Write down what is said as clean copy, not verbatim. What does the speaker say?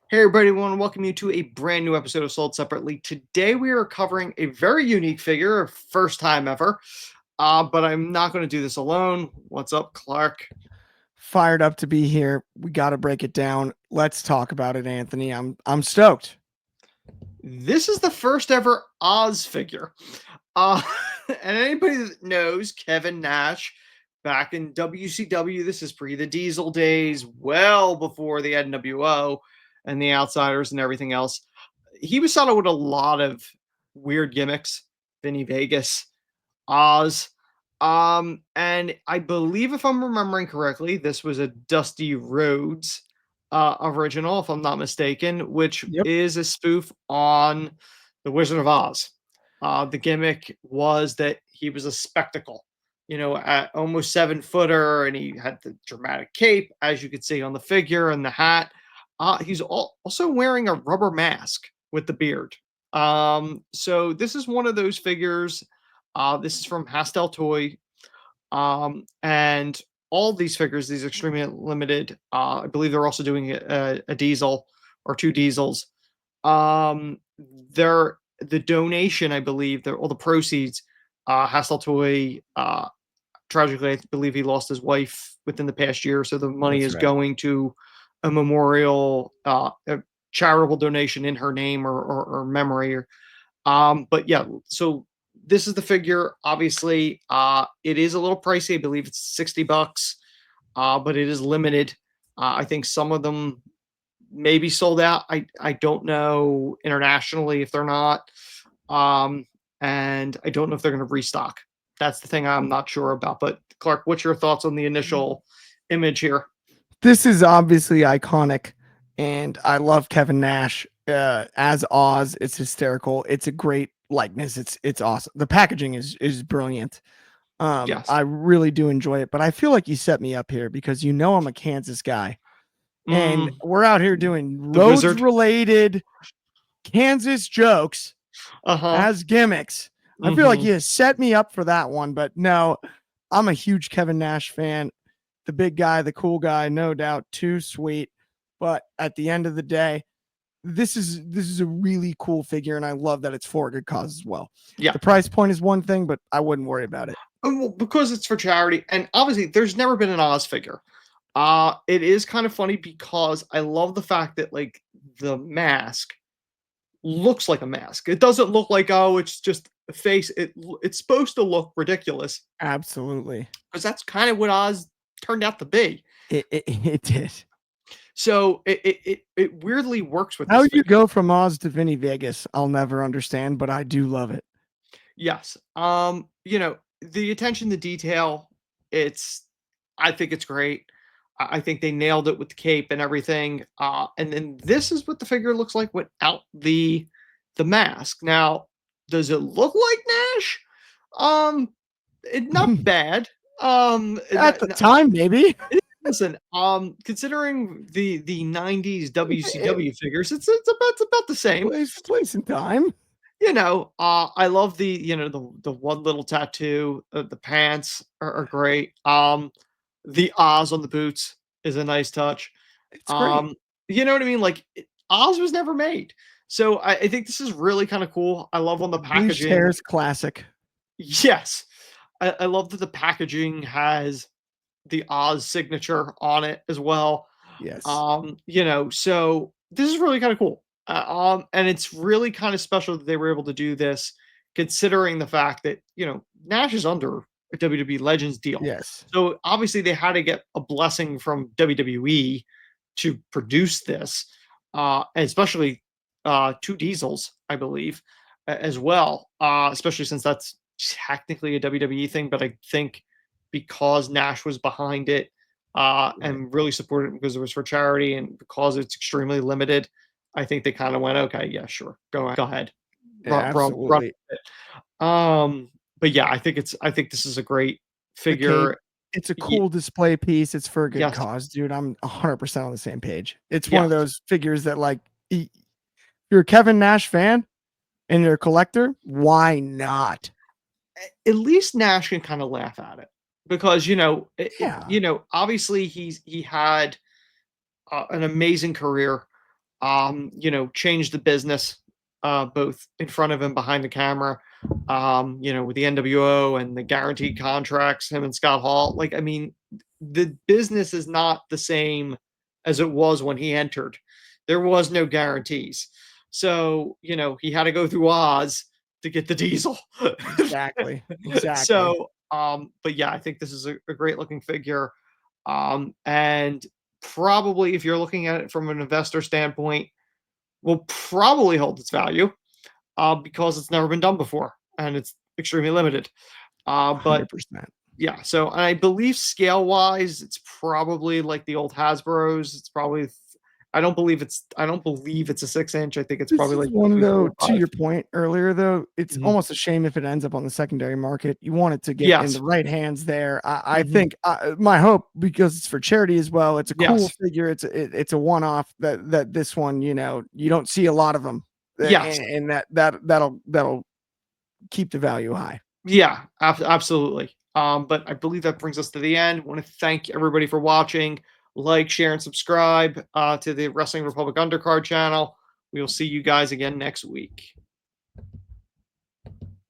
Hey everybody, I want to welcome you to a brand new episode of Sold Separately. Today we are covering a very unique figure, first time ever. But I'm not going to do this alone. What's up, Clark? Fired up to be here. We got to break it down. Let's talk about it, Anthony. I'm stoked. This is the first ever Oz figure. Uh, and anybody that knows Kevin Nash back in WCW, this is pre the Diesel days, well before the NWO and the Outsiders and everything else. He was saddled with a lot of weird gimmicks. Vinny Vegas, Oz. And I believe, if I'm remembering correctly, this was a Dusty Rhodes original, if I'm not mistaken, which Yep. is a spoof on the Wizard of Oz. The gimmick was that he was a spectacle, at almost 7-footer, and he had the dramatic cape, as you could see on the figure and the hat. He's also wearing a rubber mask with the beard. So this is one of those figures. This is from Hastel Toy, and all these figures, these extremely limited. I believe they're also doing a diesel or two diesels. Um, they're the donation, I believe, all the proceeds. Hastel Toy, tragically, I believe he lost his wife within the past year, so the money That's is right. going to a memorial, a charitable donation in her name or memory. But yeah, so this is the figure. Obviously, it is a little pricey. I believe it's $60, but it is limited. I think some of them may be sold out. I don't know internationally if they're not. Um, and I don't know if they're going to restock. That's the thing I'm not sure about. But Clark, what's your thoughts on the initial image here? This is obviously iconic, and I love Kevin Nash as Oz. It's hysterical. It's a great likeness. It's awesome. The packaging is brilliant. Yes. I really do enjoy it, but I feel like you set me up here because I'm a Kansas guy, and Mm, we're out here doing the roads wizard. related Kansas jokes Uh huh. as gimmicks. I feel like Mm-hmm. you set me up for that one, but no, I'm a huge Kevin Nash fan. The big guy, the cool guy, no doubt, too sweet. But at the end of the day, this is a really cool figure, and I love that it's for a good cause as well. Yeah. The price point is one thing, but I wouldn't worry about it. Well, because it's for charity, and obviously, there's never been an Oz figure. It is kind of funny because I love the fact that like the mask looks like a mask. It doesn't look like, oh, it's just a face. It's supposed to look ridiculous Absolutely, because that's kind of what Oz turned out to be. it did. So it weirdly works with How this you figure. go from Oz to Vinny Vegas, I'll never understand, but I do love it. Yes. The attention to detail, it's I think it's great. I think they nailed it with the cape and everything. And then this is what the figure looks like without the mask. Now, does it look like Nash? Um, not bad. At the time, maybe. Listen, considering the '90s WCW figures, it's about the same. Place and time. I love the one little tattoo. The pants are great. The Oz on the boots is a nice touch. It's great. Um, you know what I mean? Like Oz was never made, so I think this is really kind of cool. I love on the Bleached packaging. hair's classic. Yes, I love that the packaging has the Oz signature on it as well. Yes. So this is really kind of cool. And it's really kind of special that they were able to do this, considering the fact that Nash is under a WWE Legends deal. Yes. So obviously they had to get a blessing from WWE to produce this, and especially two diesels, I believe, as well. Especially since that's technically a WWE thing, but I think because Nash was behind it, Right. and really supported it because it was for charity and because it's extremely limited. I think they kind of went, okay, yeah, sure, go ahead, Yeah, run absolutely. with it. But yeah, I think this is a great The cape. figure. It's a Ye- cool display piece. It's for a good yes, cause, dude. I'm 100% on the same page. It's one of yes. those figures that, like, you're a Kevin Nash fan and you're a collector. Why not? At least Nash can kind of laugh at it because Yeah. obviously he had an amazing career. changed the business, both in front of and behind the camera. With the NWO and the guaranteed contracts, him and Scott Hall. Like, I mean, the business is not the same as it was when he entered. There was no guarantees. So, he had to go through Oz to get the diesel. Exactly. Exactly. So, but yeah, I think this is a great looking figure. And probably if you're looking at it from an investor standpoint, will probably hold its value, because it's never been done before and it's extremely limited. But 100%. yeah, so I believe scale wise, it's probably like the old Hasbro's. It's probably, I don't believe it's a 6 inch. I think it's This probably is like one though, to 2.5. your point earlier though, it's Mhm. almost a shame if it ends up on the secondary market. You want it to get in Yes. the right hands there. I Mhm. think my hope, because it's for charity as well. It's a cool Yes. figure. It's a one off that this one, you don't see a lot of them, Yes. and that'll keep the value high. Yeah, absolutely. But I believe that brings us to the end. Want to thank everybody for watching. Like, share, and subscribe to the Wrestling Republic Undercard channel. We will see you guys again next week.